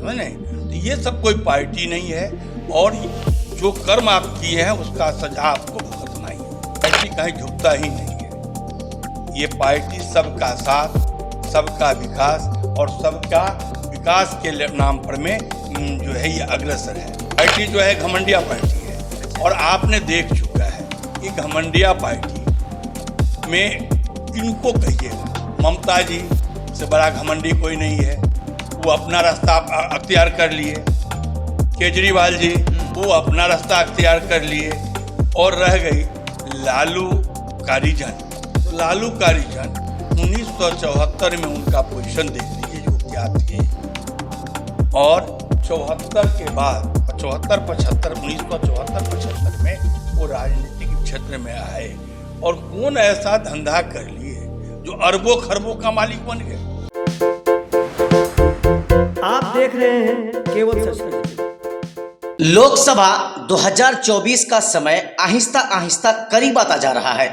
समझ नहीं। तो ये सब कोई पार्टी नहीं है, और जो कर्म आप किए हैं उसका सजा आपको भुगतना ही है। पार्टी कहीं झुकता ही नहीं है। ये पार्टी सबका साथ, सबका विकास और सबका विकास के नाम पर में जो है ये अग्रसर है। पार्टी जो है घमंडिया पार्टी है, और आपने देख चुका है कि घमंडिया पार्टी में किनको कहिएगा। ममता जी से बड़ा घमंडी कोई नहीं है, वो अपना रास्ता अख्तियार कर लिए। केजरीवाल जी वो अपना रास्ता अख्तियार कर लिए, और रह गई लालू कारीजन। तो लालू कारीजन 1974 में उनका पोजीशन देख लीजिए जो क्या थे, और 74 के बाद 1974-75 में वो राजनीतिक क्षेत्र में आए, और कौन ऐसा धंधा कर लिए जो अरबों खरबों का मालिक बन गए। आप देख रहे हैं केवल सच। लोकसभा 2024 का समय आहिस्ता आहिस्ता करीब आता जा रहा है।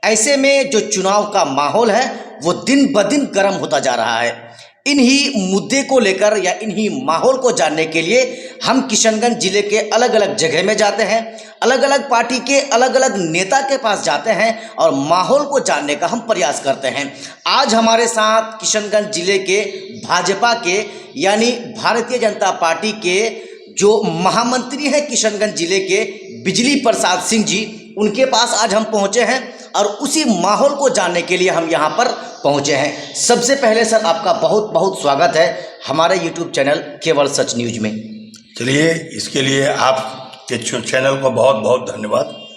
ऐसे में जो चुनाव का माहौल है वो दिन ब दिन गर्म होता जा रहा है। इन्हीं मुद्दे को लेकर या इन्हीं माहौल को जानने के लिए हम किशनगंज जिले के अलग अलग जगह में जाते हैं, अलग अलग पार्टी के अलग अलग नेता के पास जाते हैं और माहौल को जानने का हम प्रयास करते हैं। आज हमारे साथ किशनगंज जिले के भाजपा के यानी भारतीय जनता पार्टी के जो महामंत्री हैं किशनगंज जिले के बिजली प्रसाद सिंह जी, उनके पास आज हम पहुंचे हैं और उसी माहौल को जानने के लिए हम यहां पर पहुंचे हैं। सबसे पहले सर आपका बहुत बहुत स्वागत है हमारे यूट्यूब चैनल केवल सच न्यूज में। चलिए, इसके लिए आपके चैनल को बहुत बहुत धन्यवाद।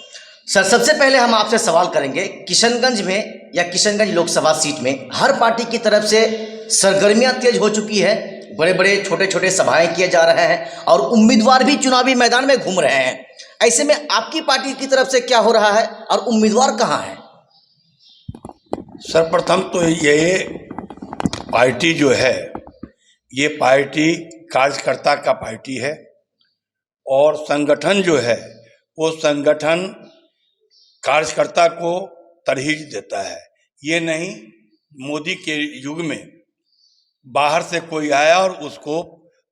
सर सबसे पहले हम आपसे सवाल करेंगे, किशनगंज में या किशनगंज लोकसभा सीट में हर पार्टी की तरफ से सरगर्मियां तेज हो चुकी है, बड़े बड़े छोटे छोटे सभाएं किए जा रहे हैं और उम्मीदवार भी चुनावी मैदान में घूम रहे हैं। ऐसे में आपकी पार्टी की तरफ से क्या हो रहा है और उम्मीदवार कहां है? सर्वप्रथम तो ये पार्टी जो है, ये पार्टी कार्यकर्ता का पार्टी है, और संगठन जो है वो संगठन कार्यकर्ता को तरहीज देता है। ये नहीं मोदी के युग में बाहर से कोई आया और उसको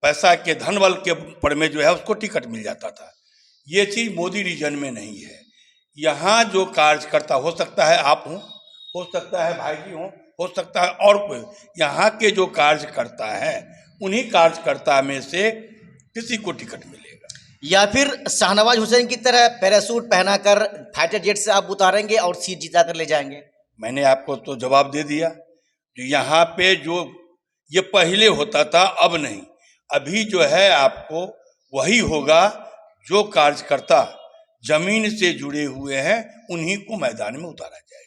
पैसा के धन बल के पर में जो है उसको टिकट मिल जाता था। ये चीज़ मोदी रीजन में नहीं है। यहाँ जो कार्यकर्ता, हो सकता है आप हों, हो सकता है भाई जी हों, हो सकता है और कोई, यहाँ के जो कार्यकर्ता हैं उन्हीं कार्यकर्ता में से किसी को टिकट मिलेगा। या फिर शाहनवाज हुसैन की तरह पैरासूट पहनाकर फाइटर जेट से आप उतारेंगे और सीट जिता कर ले जाएंगे? मैंने आपको तो जवाब दे दिया। जो यहाँ पे जो ये पहले होता था, अब नहीं। अभी जो है आपको वही होगा, जो कार्यकर्ता जमीन से जुड़े हुए हैं उन्हीं को मैदान में उतारा जाएगा।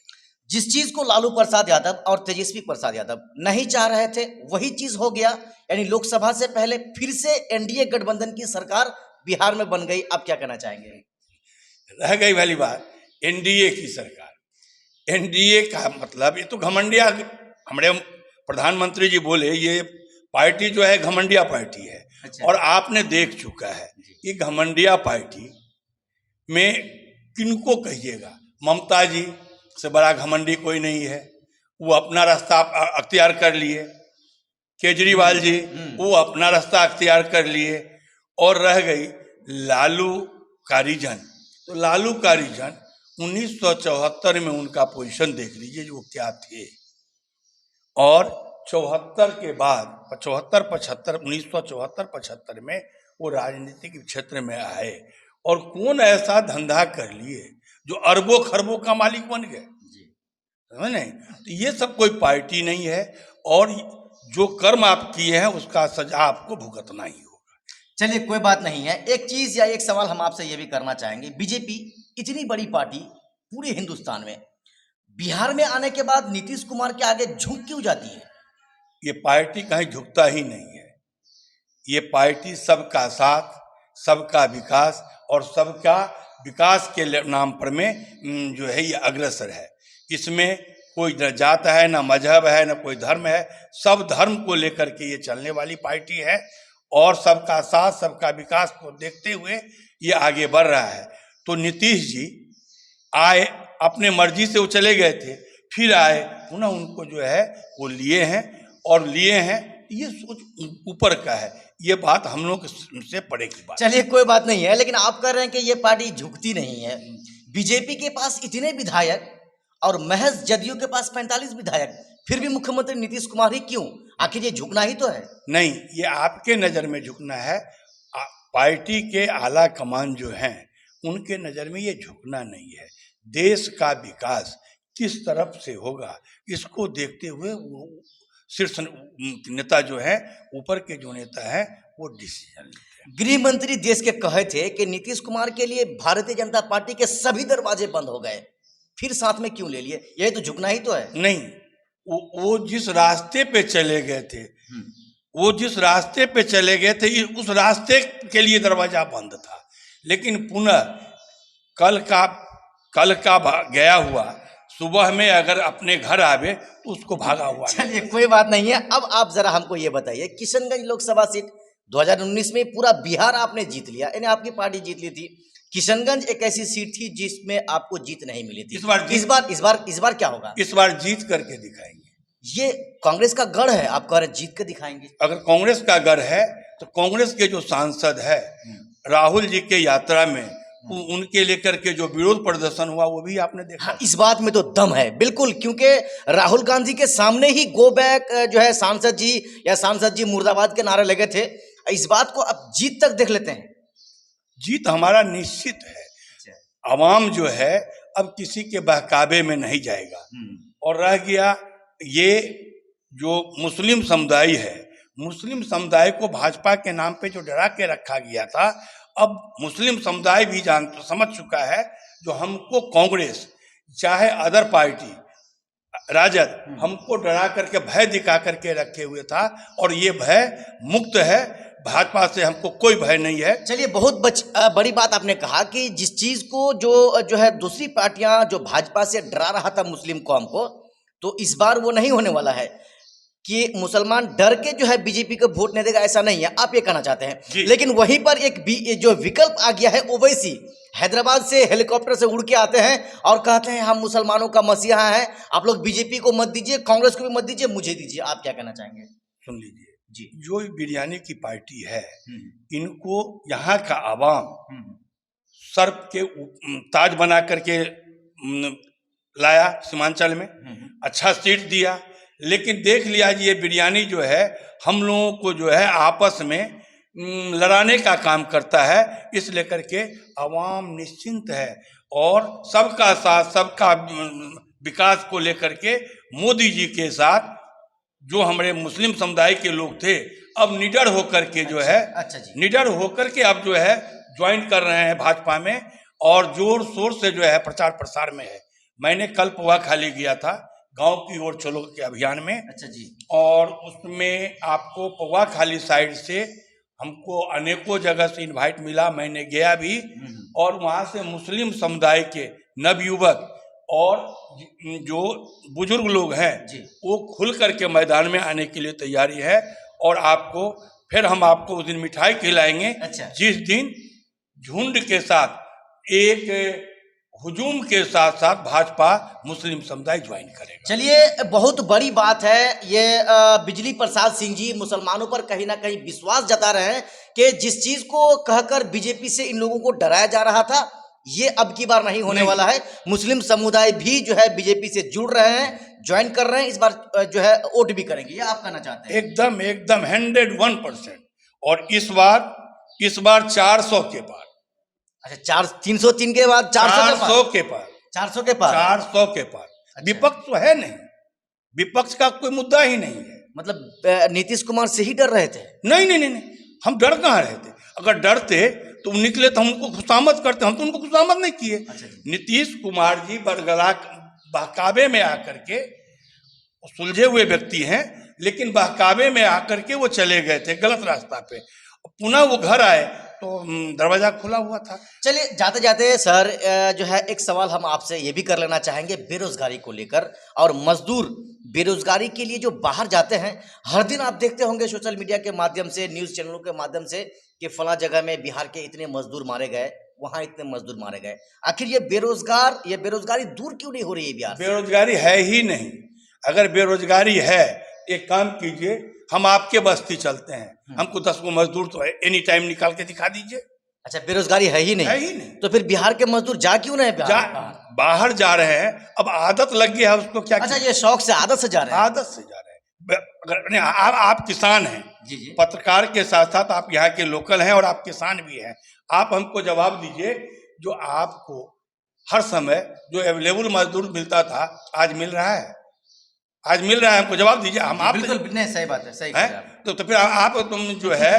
जिस चीज को लालू प्रसाद यादव और तेजस्वी प्रसाद यादव नहीं चाह रहे थे वही चीज हो गया, यानी लोकसभा से पहले फिर से एनडीए गठबंधन की सरकार बिहार में बन गई। आप क्या कहना चाहेंगे? रह गई वाली बात एनडीए की सरकार। एनडीए का मतलब, ये तो घमंडिया, हमारे प्रधानमंत्री जी बोले ये पार्टी जो है घमंडिया पार्टी है। अच्छा। और आपने देख चुका है कि घमंडिया पार्टी में किनको कहिएगा। ममता जी से बड़ा घमंडी कोई नहीं है, वो अपना रास्ता अख्तियार कर लिए। केजरीवाल जी वो अपना रास्ता अख्तियार कर लिए, और रह गई लालू कारीजन। तो लालू कारीजन 1974 में उनका पोजीशन देख लीजिए जो क्या थे, और 74 के बाद 1974-75 में वो राजनीतिक क्षेत्र में आए, और कौन ऐसा धंधा कर लिए जो अरबों खरबों का मालिक बन गए। समझ नहीं। तो ये सब कोई पार्टी नहीं है, और जो कर्म आप किए हैं उसका सजा आपको भुगतना ही होगा। चलिए कोई बात नहीं है। एक चीज या एक सवाल हम आपसे ये भी करना चाहेंगे, बीजेपी इतनी बड़ी पार्टी पूरे हिंदुस्तान में, बिहार में आने के बाद नीतीश कुमार के आगे झुक क्यों जाती है? ये पार्टी कहीं झुकता ही नहीं है। ये पार्टी सबका साथ, सबका विकास और सबका विकास के नाम पर में जो है ये अग्रसर है। इसमें कोई न जात है, न मजहब है, न कोई धर्म है। सब धर्म को लेकर के ये चलने वाली पार्टी है, और सबका साथ, सबका विकास को देखते हुए ये आगे बढ़ रहा है। तो नीतीश जी आए, अपने मर्जी से वो चले गए थे, फिर आए, पुनः उनको जो है वो लिए हैं, और लिए हैं ये सोच ऊपर का है। ये बात हम लोग से परे की बात। चलिए कोई बात नहीं है, लेकिन आप कह रहे हैं कि ये पार्टी झुकती नहीं है। बीजेपी के पास इतने विधायक और महज जदयू के पास 45 विधायक, फिर भी मुख्यमंत्री नीतीश कुमार ही क्यों? आखिर ये झुकना ही तो है। नहीं, ये आपके नज़र में झुकना है। पार्टी के आला कमान जो हैं उनके नज़र में ये झुकना नहीं है। देश का विकास किस तरफ से होगा इसको देखते हुए वो शीर्ष नेता जो है, ऊपर के जो नेता है, वो डिसीजन लेते हैं। गृह मंत्री देश के कहे थे कि नीतीश कुमार के लिए भारतीय जनता पार्टी के सभी दरवाजे बंद हो गए, फिर साथ में क्यों ले लिए? यही तो झुकना ही तो है। नहीं, वो जिस रास्ते पे चले गए थे, वो जिस रास्ते पे चले गए थे, उस रास्ते के लिए दरवाजा बंद था। लेकिन पुनः कल का गया हुआ सुबह में अगर अपने घर आवे तो उसको भागा हुआ। चलिए कोई बात नहीं है। अब आप जरा हमको ये बताइए, किशनगंज लोकसभा सीट 2019 में पूरा बिहार आपने जीत लिया, यानी आपकी पार्टी जीत ली थी। किशनगंज एक ऐसी सीट थी जिसमें आपको जीत नहीं मिली थी। इस बार क्या होगा? इस बार जीत करके दिखाएंगे। ये कांग्रेस का गढ़ है, आप कह रहे जीत के दिखाएंगे। अगर कांग्रेस का गढ़ है तो कांग्रेस के जो सांसद है राहुल जी के यात्रा में उनके लेकर के जो विरोध प्रदर्शन हुआ वो भी आपने देखा। हाँ, इस बात में तो दम है बिल्कुल, क्योंकि राहुल गांधी के सामने ही गो बैक जो है सांसद जी मुर्दाबाद के नारे लगे थे। इस बात को अब जीत तक देख लेते हैं। जीत हमारा निश्चित है। आवाम जो है अब किसी के बहकावे में नहीं जाएगा। और रह गया ये जो मुस्लिम समुदाय है, मुस्लिम समुदाय को भाजपा के नाम पे जो डरा के रखा गया था, अब मुस्लिम समुदाय भी समझ चुका है जो हमको कांग्रेस चाहे अदर पार्टी राजद हमको डरा करके भय दिखा करके रखे हुए था, और ये भय मुक्त है। भाजपा से हमको कोई भय नहीं है। चलिए, बहुत बड़ी बात आपने कहा कि जिस चीज को जो है दूसरी पार्टियां जो भाजपा से डरा रहा था मुस्लिम कौम को, तो इस बार वो नहीं होने वाला है कि मुसलमान डर के जो है बीजेपी को वोट नहीं देगा, ऐसा नहीं है, आप ये कहना चाहते हैं। लेकिन वहीं पर एक जो विकल्प आ गया है ओवैसी, हैदराबाद से हेलीकॉप्टर से उड़ के आते हैं और कहते हैं हम मुसलमानों का मसीहा है, आप लोग बीजेपी को मत दीजिए, कांग्रेस को भी मत दीजिए, मुझे दीजिए। आप क्या कहना चाहेंगे? सुन लीजिए जी, जो बिरयानी की पार्टी है, इनको यहाँ का आवाम सर्प के ताज बना करके लाया सीमांचल में, अच्छा सीट दिया, लेकिन देख लिया जी ये बिरयानी जो है हम लोगों को जो है आपस में लड़ाने का काम करता है। इस लेकर के आवाम निश्चिंत है और सबका साथ सबका विकास को लेकर के मोदी जी के साथ जो हमारे मुस्लिम समुदाय के लोग थे अब निडर होकर के जो है निडर होकर के अब जो है ज्वाइन कर रहे हैं भाजपा में, और जोर शोर से जो है प्रचार प्रसार में है। मैंने कल पोहा खाली किया था गांव की ओर चलो के अभियान में। अच्छा जी। और उसमें आपको पोहा खाली साइड से हमको अनेकों जगह से इनवाइट मिला, मैंने गया भी, और वहाँ से मुस्लिम समुदाय के नवयुवक और जो बुजुर्ग लोग हैं वो खुल करके मैदान में आने के लिए तैयारी है। और आपको फिर हम आपको उस दिन मिठाई खिलाएंगे। अच्छा। जिस दिन झुंड के साथ एक हुजूम के साथ साथ भाजपा मुस्लिम समुदाय ज्वाइन करेगा। चलिए, बहुत बड़ी बात है ये। बिजली प्रसाद सिंह जी मुसलमानों पर कहीं ना कहीं विश्वास जता रहे हैं कि जिस चीज को कहकर बीजेपी से इन लोगों को डराया जा रहा था, ये अब की बार नहीं होने वाला है। मुस्लिम समुदाय भी जो है बीजेपी से जुड़ रहे हैं, ज्वाइन कर रहे हैं, इस बार जो है वोट भी करेंगे। ये आप कहना चाहते हैं? एकदम 101%। और इस बार 400 के पार। अच्छा, 303 के बाद 400 के पार 400 के पार 400 के पार। अच्छा। विपक्ष तो है नहीं, विपक्ष का कोई मुद्दा ही नहीं है। मतलब नीतीश कुमार से ही डर रहे थे? नहीं, हम डर कहाँ रहे थे। अगर डरते तो निकले तो हम उनको खुशामद करते, हम तो उनको खुशामद नहीं किए। अच्छा। नीतीश कुमार जी बरगला बहकावे में आकर के सुलझे हुए व्यक्ति हैं, लेकिन बहकावे में आकर के वो चले गए थे गलत रास्ता पे, पुनः वो घर आए तो दरवाजा खुला हुआ था। चलिए, जाते जाते सर जो है एक सवाल हम आपसे ये भी कर लेना चाहेंगे बेरोजगारी को लेकर, और मजदूर बेरोजगारी के लिए जो बाहर जाते हैं, हर दिन आप देखते होंगे सोशल मीडिया के माध्यम से, न्यूज़ चैनलों के माध्यम से कि फला जगह में बिहार के इतने मजदूर मारे गए, वहाँ इतने मजदूर मारे गए। आखिर ये बेरोजगारी दूर क्यों नहीं हो रही है बिहार से? बेरोजगारी है ही नहीं। अगर बेरोजगारी है, एक काम कीजिए, हम आपके बस्ती चलते हैं, हमको 10 गो मजदूर तो एनी टाइम निकाल के दिखा दीजिए। अच्छा, बेरोजगारी है ही है नहीं, ही नहीं। तो फिर बिहार के मजदूर जा क्यों रहे हैं बाहर जा रहे हैं, अब आदत लग गई है उसको, क्या अच्छा, ये शौक से, आदत से जा रहे हैं। आदत से जा रहे हैं। अगर नहीं, आप किसान हैं, जी जी। पत्रकार के साथ साथ आप यहाँ के लोकल हैं और आप किसान भी हैं। आप हमको जवाब दीजिए, जो आपको हर समय जो अवेलेबल मजदूर मिलता था, आज मिल रहा है? आज मिल रहा है? हमको जवाब दीजिए। हम आप बिल्कुल नहीं, सही बात है, सही है कह रहे हैं तो फिर आप तुम जो है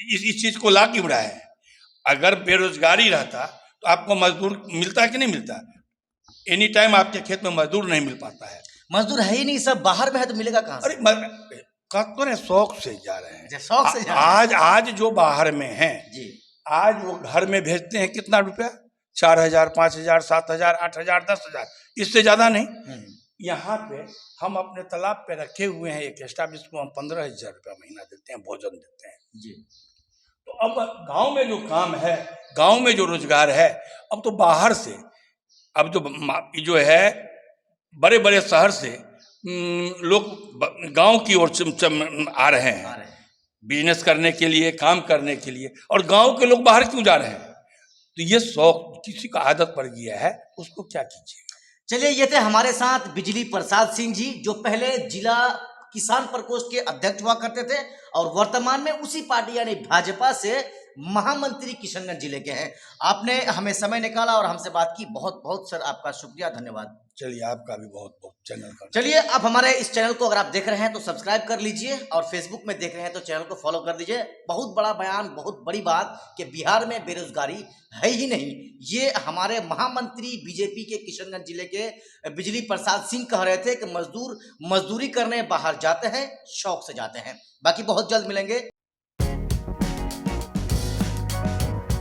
इस चीज को ला क्यों रहा है? अगर बेरोजगारी रहता तो आपको मजदूर मिलता है कि नहीं मिलता? एनी टाइम आपके खेत में मजदूर नहीं मिल पाता है। मजदूर है ही नहीं, सब बाहर में है, तो मिलेगा कहाँ से? अरे कहते हैं शौक से जा रहे हैं, शौक से जा रहे हैं। आज जो बाहर में हैं जी, आज वो घर में भेजते हैं कितना रुपया? 4,000, 5,000, 7,000, 8,000, 10,000, इससे ज्यादा नहीं। यहाँ पे हम अपने तालाब पे रखे हुए हैं एक स्टाफ, जिसको हम 15,000 रुपया महीना देते हैं, भोजन देते हैं जी। तो अब गांव में जो काम है, गांव में जो रोजगार है, अब तो बाहर से, अब जो है बड़े बड़े शहर से लोग गांव की ओर आ रहे हैं बिजनेस करने के लिए, काम करने के लिए, और गांव के लोग बाहर क्यों जा रहे हैं? तो ये शौक किसी का आदत पड़ गया है, उसको क्या कीजिएगा। चलिए, ये थे हमारे साथ बिजली प्रसाद सिंह जी, जो पहले जिला किसान प्रकोष्ठ के अध्यक्ष हुआ करते थे और वर्तमान में उसी पार्टी यानी भाजपा से महामंत्री किशनगंज जिले के हैं। आपने हमें समय निकाला और हमसे बात की, बहुत बहुत सर आपका शुक्रिया, धन्यवाद। चलिए, आपका भी बहुत बहुत चैनल का। चलिए, अब हमारे इस चैनल को अगर आप देख रहे हैं तो सब्सक्राइब कर लीजिए, और फेसबुक में देख रहे हैं तो चैनल को फॉलो कर दीजिए। बहुत बड़ा बयान, बहुत बड़ी बात कि बिहार में बेरोजगारी है ही नहीं, ये हमारे महामंत्री बीजेपी के किशनगंज जिले के बिजली प्रसाद सिंह कह रहे थे कि मजदूर मजदूरी करने बाहर जाते हैं, शौक से जाते हैं। बाकी बहुत जल्द मिलेंगे।